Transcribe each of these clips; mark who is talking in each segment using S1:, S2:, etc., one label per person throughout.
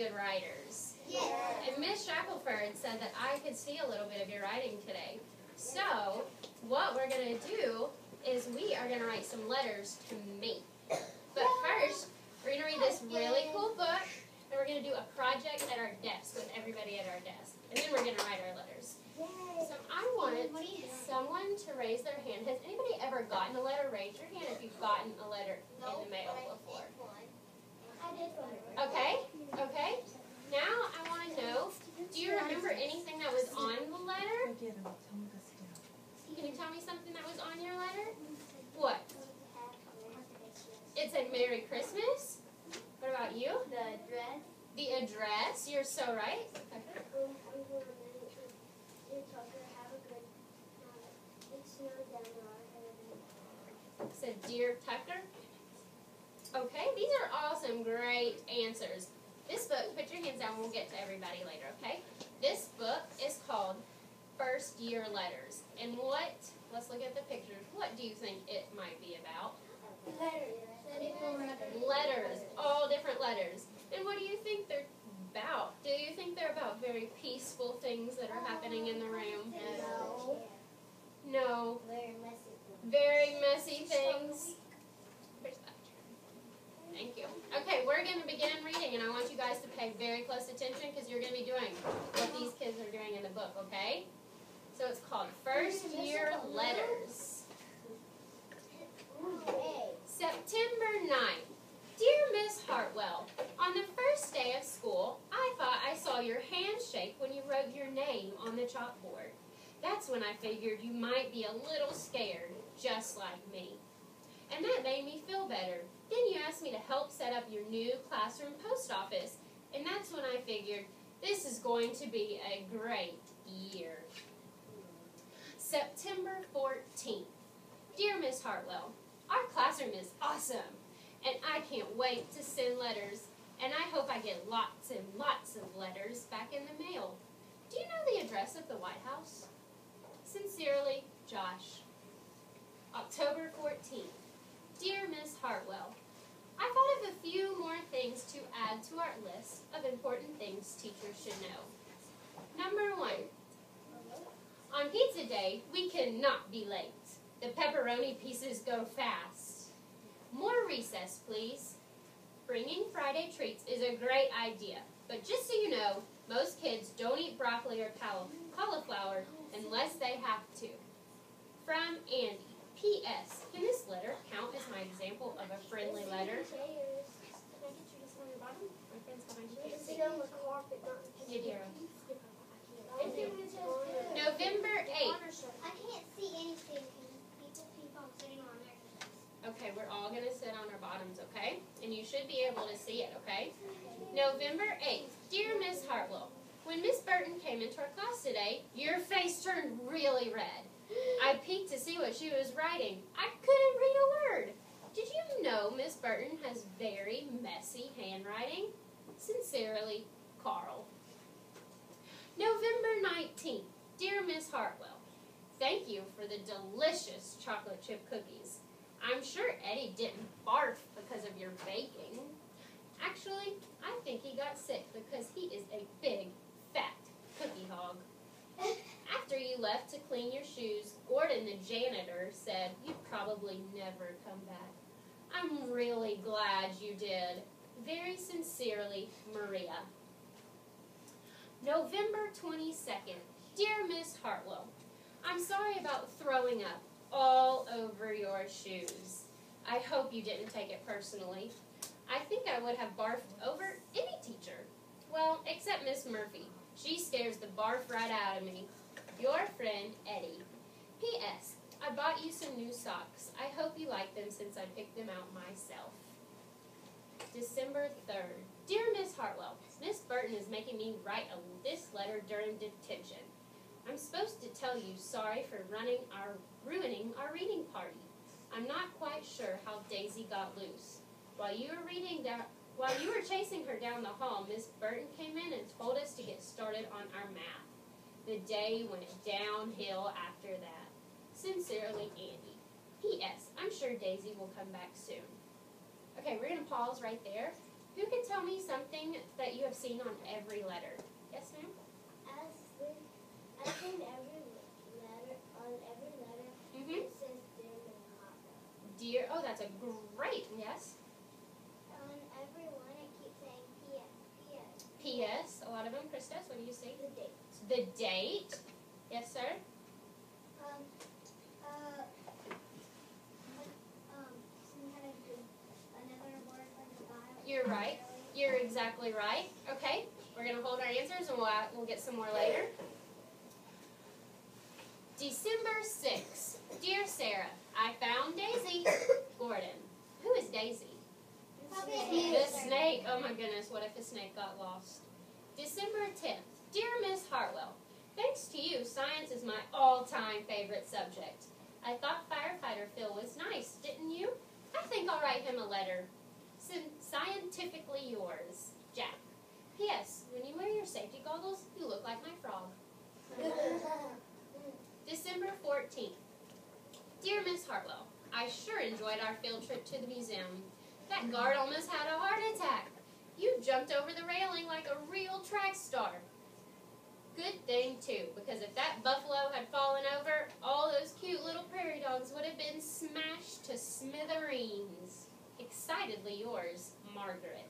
S1: good writers?
S2: Yes.
S1: And Miss Shackelford said that I could see a little bit of your writing today. So, what we're going to do is we are going to write some letters to me. But first, we're going to read this really cool book, and we're going to do a project at our desk with everybody at our desk. And then we're going to write our letters. So I wanted someone to raise their hand. Has anybody ever gotten a letter? Raise your hand if you've gotten a letter in the mail before.
S2: I did one.
S1: Okay? Okay? Now I want to know, do you remember anything that was on the letter? Can you tell me something that was on your letter? What? It said Merry Christmas. What about you?
S2: The dress.
S1: The address. You're so right. It said Dear Tucker. Okay, these are all some great answers. This book, put your hands down, we'll get to everybody later, okay? This book is called First Year Letters. And let's look at the pictures. What do you think it might be about? Letters, all different letters. And what do you think they're about? Do you think they're about very peaceful things that are happening in the room? No. Very messy things. Thank you. Okay, we're going to begin reading, and I want you guys to pay very close attention because you're going to be doing what these kids are doing in the book, okay? So it's called First Year Letters. September 9th. Dear Miss Hartwell, on the first day of school, I thought I saw your hand shake when you wrote your name on the chalkboard. That's when I figured you might be a little scared, just like me. And that made me feel better. Then you asked me to help set up your new classroom post office, and that's when I figured this is going to be a great year. September 14th. Dear Miss Hartwell, our classroom is awesome, and I can't wait to send letters, and I hope I get lots and lots of letters back in the mail. Do you know the address of the White House? Sincerely, Josh. October 14th. Dear Miss Hartwell, I thought of a few more things to add to our list of important things teachers should know. Number 1. On pizza day, we cannot be late. The pepperoni pieces go fast. More recess, please. Bringing Friday treats is a great idea, but just so you know, most kids don't eat broccoli or cauliflower unless they have to. From Andy. P.S. Can this letter count as my example of a friendly letter? Can I get you to sit on your bottom? My friend's behind you.
S2: Sit on the carpet, not
S1: Yadira. November 8th.
S2: I can't see anything because people keep on sitting on there.
S1: Okay, we're all going to sit on our bottoms, okay? And you should be able to see it, okay? November 8th. Dear Miss Hartwell, when Miss Burton came into our class today, your face turned really red. I peeked to see what she was writing. I couldn't read a word. Did you know Miss Burton has very messy handwriting? Sincerely, Carl. November 19th. Dear Miss Hartwell, thank you for the delicious chocolate chip cookies. I'm sure Eddie didn't barf because of your baking. Actually, I think he got sick because he is a big, fat cookie hog. After you left to clean your shoes, Gordon, the janitor, said you'd probably never come back. I'm really glad you did. Very sincerely, Maria. November 22nd. Dear Miss Hartwell, I'm sorry about throwing up all over your shoes. I hope you didn't take it personally. I think I would have barfed over any teacher. Well, except Miss Murphy. She scares the barf right out of me. Your friend, Eddie. P.S. I bought you some new socks. I hope you like them since I picked them out myself. December 3rd. Dear Miss Hartwell, Miss Burton is making me write this letter during detention. I'm supposed to tell you sorry for ruining our reading party. I'm not quite sure how Daisy got loose. While you were chasing her down the hall, Miss Burton came in and told us to get started on our math. The day went downhill after that. Sincerely, Andy. P.S. I'm sure Daisy will come back soon. Okay, we're going to pause right there. Who can tell me something that you have seen on every letter? Yes, ma'am?
S2: As in every letter, on every letter,
S1: Mm-hmm.
S2: it says Dear Miss Hartwell.
S1: Dear, oh, that's a great, yes.
S2: On every one, it keeps saying P.S. P.S.
S1: P.S. A lot of them. Christos, what do you see?
S2: The date.
S1: The date. Yes, sir.
S2: Some kind of another word like the dial.
S1: You're right. You're exactly right. Okay, we're going to hold our answers and we'll get some more later. December 6th. Dear Sarah, I found Daisy. Gordon. Who is Daisy? The snake. Oh my goodness, what if the snake got lost? December 10th. Dear Miss Hartwell, thanks to you, science is my all-time favorite subject. I thought firefighter Phil was nice, didn't you? I think I'll write him a letter. Scientifically yours, Jack. P.S. When you wear your safety goggles, you look like my frog. December 14th. Dear Miss Hartwell, I sure enjoyed our field trip to the museum. That guard almost had a heart attack. You jumped over the railing like a real track star. Good thing, too, because if that buffalo had fallen over, all those cute little prairie dogs would have been smashed to smithereens. Excitedly yours, Margaret.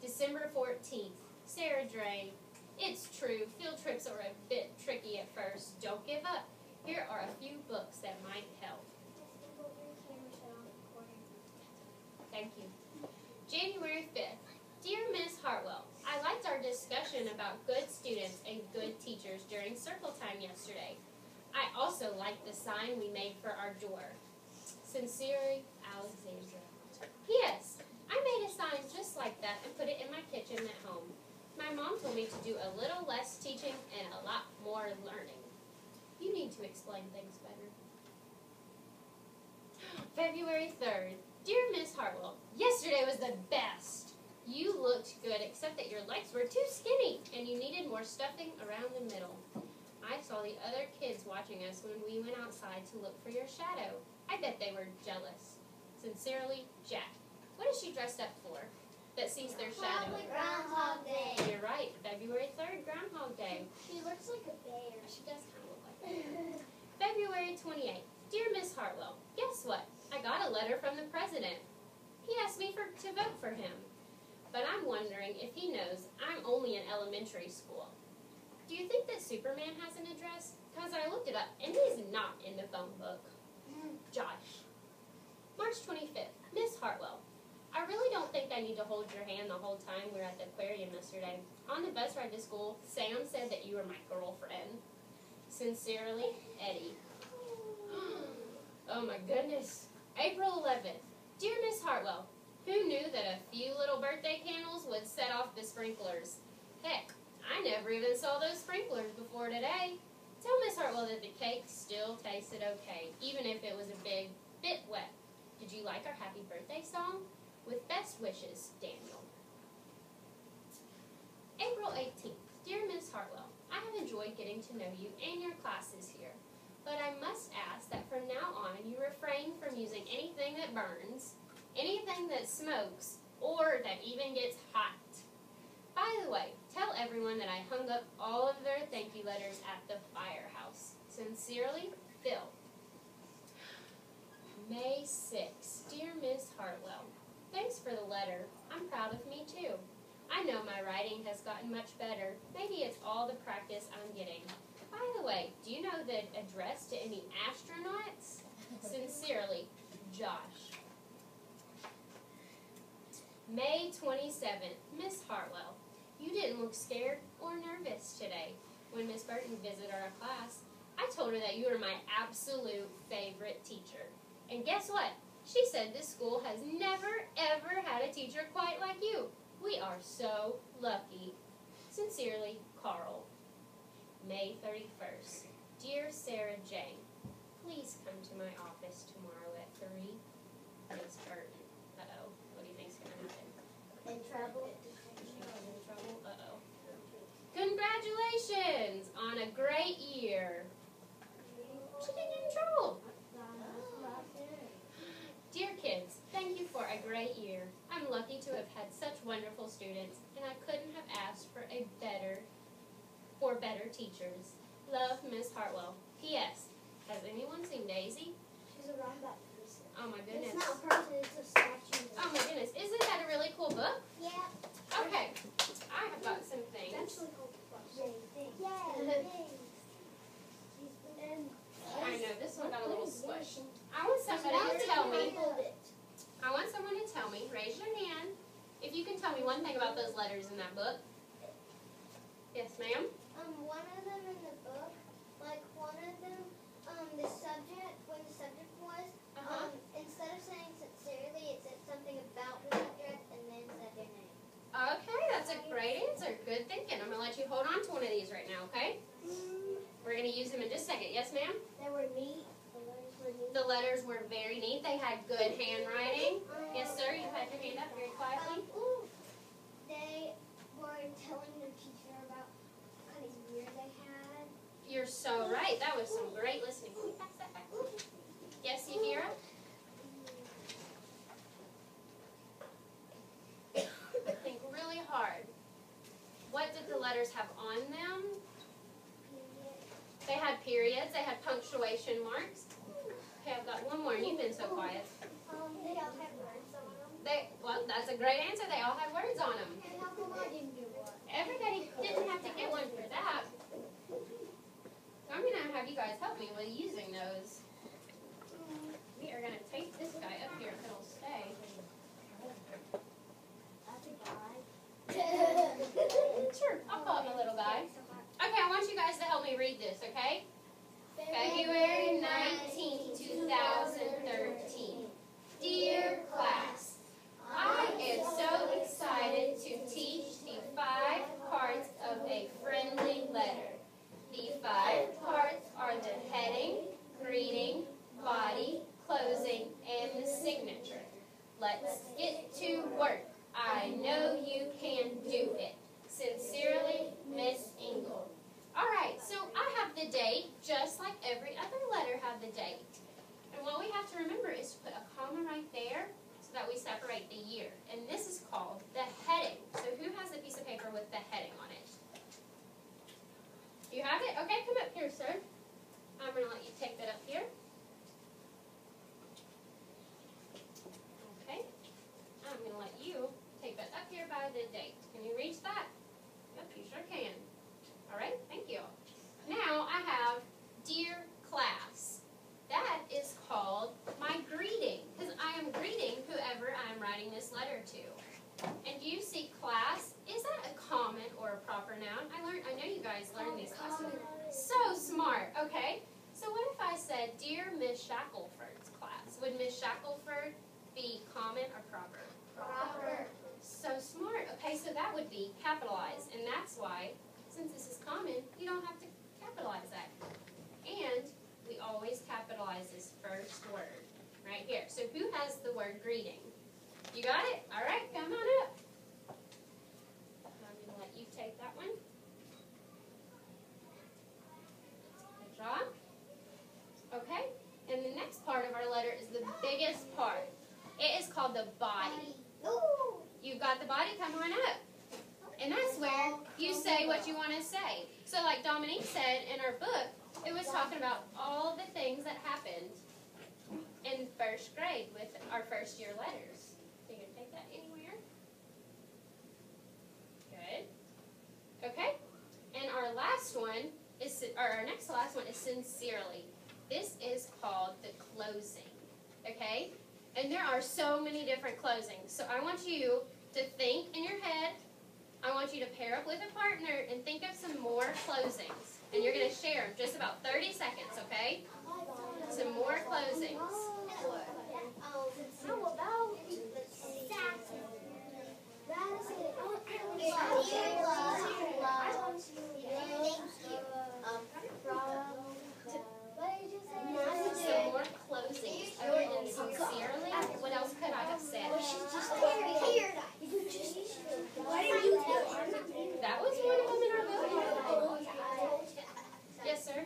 S1: December 14th. Sarah Drain. It's true, field trips are a bit tricky at first. Don't give up. Here are a few books that might help. Thank you. January 5th. Dear Miss Hartwell, I liked our discussion about good students and good teachers during circle time yesterday. I also liked the sign we made for our door. Sincerely, Alexandra. P.S. I made a sign just like that and put it in my kitchen at home. My mom told me to do a little less teaching and a lot more learning. You need to explain things better. February 3rd. Dear Miss Hartwell, yesterday was the best. You looked good except that your legs were too skinny and you needed more stuffing around the middle. I saw the other kids watching us when we went outside to look for your shadow. I bet they were jealous. Sincerely, Jack. What is she dressed up for that sees their shadow?
S2: Probably Groundhog Day.
S1: You're right. February 3rd, Groundhog Day.
S2: She looks like a bear.
S1: She does kind of look like that. February 28th. Dear Miss Hartwell, guess what? I got a letter from the president. He asked me to vote for him. But I'm wondering if he knows I'm only in elementary school. Do you think that Superman has an address? Because I looked it up, and he's not in the phone book. Josh. March 25th. Miss Hartwell, I really don't think I need to hold your hand the whole time we were at the aquarium yesterday. On the bus ride to school, Sam said that you were my girlfriend. Sincerely, Eddie. Oh my goodness. April 11th. Dear Miss Hartwell, who knew that a few little birthday candles would set off the sprinklers? Heck, I never even saw those sprinklers before today. Tell Miss Hartwell that the cake still tasted okay, even if it was a bit wet. Did you like our happy birthday song? With best wishes, Daniel. April 18th. Dear Miss Hartwell, I have enjoyed getting to know you and your classes here. But I must ask that from now on you refrain from using anything that burns, anything that smokes, or that even gets hot. By the way, tell everyone that I hung up all of their thank you letters at the firehouse. Sincerely, Phil. May 6th. Dear Miss Hartwell, thanks for the letter. I'm proud of me too. I know my writing has gotten much better. Maybe it's all the practice I'm getting. By the way, do you know the address to any astronauts? Sincerely, Josh. May 27th. Miss Hartwell, you didn't look scared or nervous today. When Miss Burton visited our class, I told her that you were my absolute favorite teacher. And guess what? She said this school has never, ever had a teacher quite like you. We are so lucky. Sincerely, Carl. May 31st. Dear Sarah Jane, please come to my office tomorrow at 3. Miss Burton. Uh-oh. What do you think's going to happen?
S2: In trouble.
S1: She's in trouble? Uh-oh. Congratulations on a great year. She didn't get in trouble. Dear kids, thank you for a great year. I'm lucky teachers. Love, Miss Hartwell. P.S. Has anyone seen Daisy?
S2: She's a robot person.
S1: Oh my goodness.
S2: It's not a person, it's a statue.
S1: Oh my goodness. Isn't that a really cool book?
S2: Yeah.
S1: Okay. I have got some things.
S2: It's actually called Yay.
S1: I know, this one got a little squish. I want somebody to tell me. Raise your hand, if you can tell me one thing about those letters in that book. Yes, ma'am?
S2: One of them in the book, like one of them, the subject, when the subject was, instead of saying sincerely, it said something about the subject and then said their name.
S1: Okay, that's a great answer. Good thinking. I'm going to let you hold on to one of these right now, okay? We're going to use them in just a second. Yes, ma'am?
S2: They were neat. The letters were neat.
S1: The letters were very neat. They had good handwriting. Yes, sir. You had your hand up very quietly.
S2: They were telling their teacher about what kind of year they had.
S1: You're so right. That was some great listening. Can you pass that back? Yes, Yahira? Think really hard. What did the letters have on them? They had periods. They had punctuation marks. Okay, I've got one more, and you've been so quiet.
S2: They all had words on them.
S1: Well, that's a great answer. They all had words on them.
S2: And how come I didn't get one?
S1: Everybody didn't have to get one for that. I'm going to have you guys help me with using those. We are going to tape this guy up here if it'll stay.
S2: That's a guy.
S1: Sure, I'll call him a little guy. Okay, I want you guys to help me read this, okay? February 19, 2013. Dear class, I am so excited to teach the 5 parts of a friendly letter. The 5 parts are the heading, greeting, body, closing, and the signature. Let's get to work. I know you can do it. Sincerely, Miss Ingle. Alright, so I have the date, just like every other letter had the date. And what we have to remember is to put a comma right there so that we separate the year. And this is called the heading. So who has a piece of paper with the heading on it? You have it? Okay, come up here, sir. I'm going to let you take that up here. Okay. I'm going to let you take that up here by the date. Can you reach that? Yep, you sure can. All right, thank you. Now I have Dear Class. That is called my greeting, because I am greeting whoever I'm writing this letter to. And do you see class? Is that a common or a proper noun? I know you guys learned these last week. So smart, okay? So what if I said, Dear Miss Shackelford's class? Would Miss Shackelford be common or proper?
S2: Proper.
S1: So smart. Okay, so that would be capitalized, and that's why, since this is common, you don't have to capitalize that. And we always capitalize this first word right here. So who has the word greeting? You got it? All right, come on up. I'm going to let you take that one. Good job. Okay, and the next part of our letter is the biggest part. It is called the body. You've got the body, come on up. And that's where you say what you want to say. So like Dominique said in our book, it was talking about all the things that happened in first grade with our first year letters. So you can take that anywhere. Good. Okay. And our last one is, or our next to last one is sincerely. This is called the closing. Okay? And there are so many different closings. So I want you to think in your head. I want you to pair up with a partner and think of some more closings. And you're going to share them just about 30 seconds, okay? Some more closings.
S2: How about
S1: Some more closings. Other than sincerely, what else could I have said? That was one of them in our book. Yes, sir?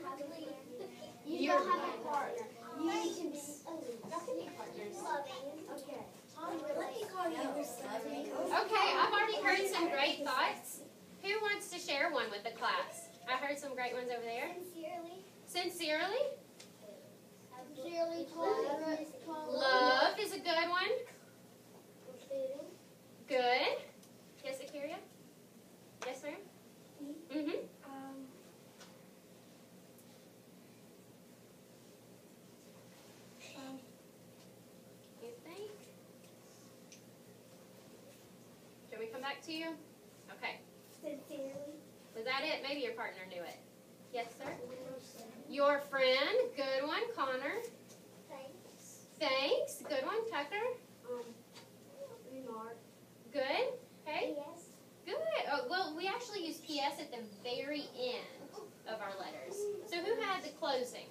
S2: You don't have a partner. You can be
S1: Y'all can be partners.
S2: Okay. Let me call you.
S1: Okay, I've already heard some great thoughts. Who wants to share one with the class? I heard some great ones over there.
S2: Sincerely.
S1: Sincerely.
S2: Sincerely.
S1: Love is a good one.
S2: Fitting.
S1: Good. Yes, Akaria? Yes, ma'am? Mm-hmm. You think? Should we come back to you? Okay.
S2: Sincerely.
S1: Was that it? Maybe your partner knew it. Yes, sir? Your friend. Good one, Connor.
S2: Thanks.
S1: Thanks. Good one, Tucker.
S2: Remark.
S1: Good. Hey?
S2: Yes.
S1: Good. Oh, well, we actually use PS at the very end of our letters. So who had the closing?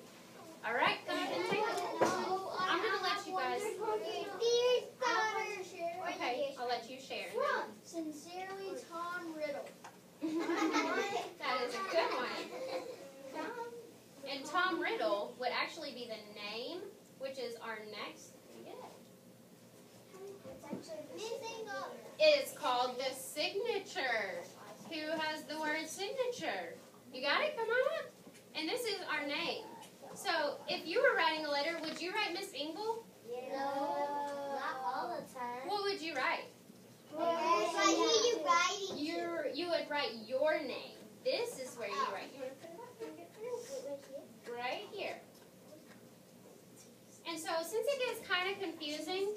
S1: All right, go ahead and take it. I'm going to let you guys. Okay, I'll let you share.
S2: Sincerely, Tom Riddle.
S1: That is a good one. And Tom Riddle would actually be the name, which is our next. It is called the signature. Who has the word signature? You got it? Come on up. And this is our name. So if you were writing a letter, would you write Miss Engel?
S2: No, not all the time.
S1: What would you write? You would write your name. This is where you write. You want to put it up? Right here. And so since it gets kind of confusing,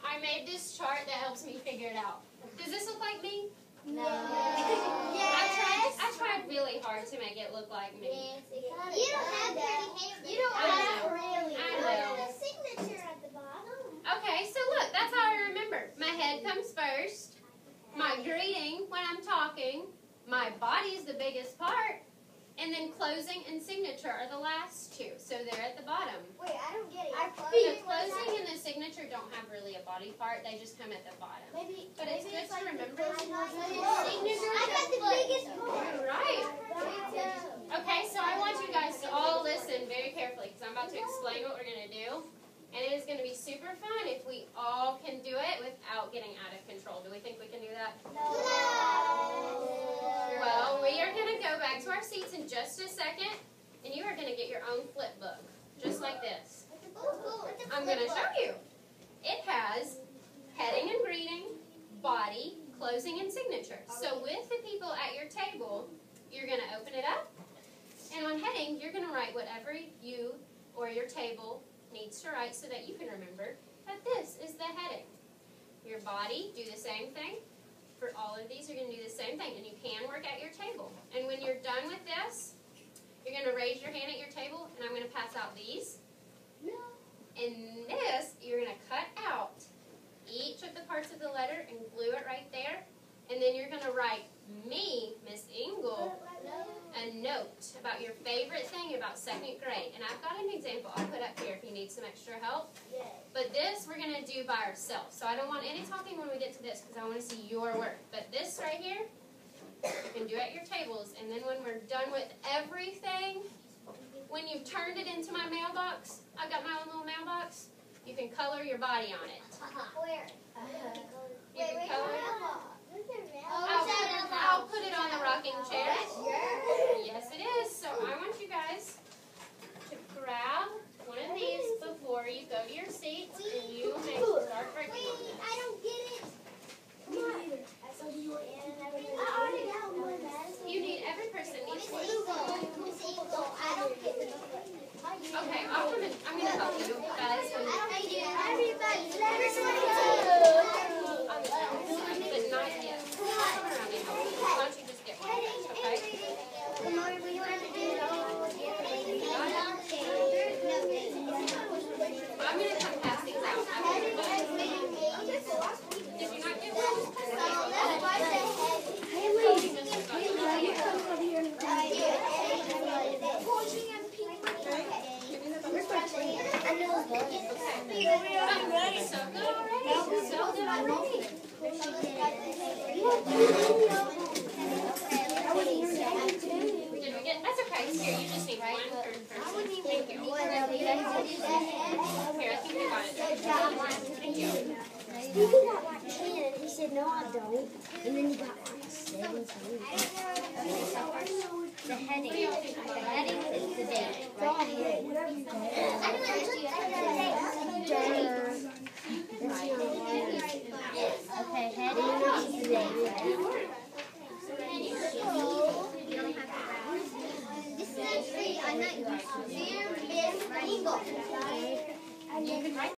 S1: I made this chart that helps me figure it out. Does this look like me?
S2: No.
S1: I tried really hard to make it look like me.
S2: You don't have pretty hair. You don't have really.
S1: I know.
S2: The signature at the bottom.
S1: Okay, so look, that's how I remember. My head comes first, my greeting when I'm talking, my body is the biggest part, and then closing and signature are the last two. So they're at the bottom.
S2: Wait, I don't get it.
S1: The closing and the signature don't have really a body part. They just come at the bottom. But it's good to remember.
S2: I got the biggest part.
S1: Right. Okay, so I want you guys to all listen very carefully because I'm about to explain what we're going to do. And it is going to be super fun if we all can do it without getting out of control. Do we think we can do that?
S2: No.
S1: Well, we are going to go back to our seats in just a second, and you are going to get your own flip book, just like this. I'm going to show you. It has heading and greeting, body, closing, and signature. So with the people at your table, you're going to open it up, and on heading, you're going to write whatever you or your table needs to write so that you can remember that this is the heading. Your body, do the same thing. For all of these, you're going to do the same thing, and you can work at your table. And when you're done with this, you're going to raise your hand at your table, and I'm going to pass out these. And this, you're going to cut out each of the parts of the letter and glue it right there. And then you're going to write me, Miss Engel, a note about your favorite thing about second grade. And I've got an example I'll put up here if you need some extra help. But this we're going to do by ourselves. So I don't want any talking when we get to this because I want to see your work. But this right here, you can do at your tables. And then when we're done with everything, when you've turned it into my mailbox, I've got my own little mailbox, you can color your body on it.
S2: Where?
S1: You can color it.
S2: Oh,
S1: I'll put it on the rocking chair. Yes, it is. So I want you guys to grab one of these before you go to your seats, and you may start working on this.
S2: I don't get it. Come on. I already got one.
S1: You need, every person needs one.
S2: Miss Eagle, I don't get it.
S1: Okay, I'm going to help you guys.
S2: Everybody,
S1: But not yet. Come around and help you. Why don't you just get one of those, okay? I'm going to come pass these out. Did you not get one? That's okay. Here, you just need one per person. Thank you. Here, I think you got it. Thank you.
S2: Stevie got like 10. He said, no, I don't. And then he got like 17.
S3: the heading. The heading is the date. Right?
S2: I don't know.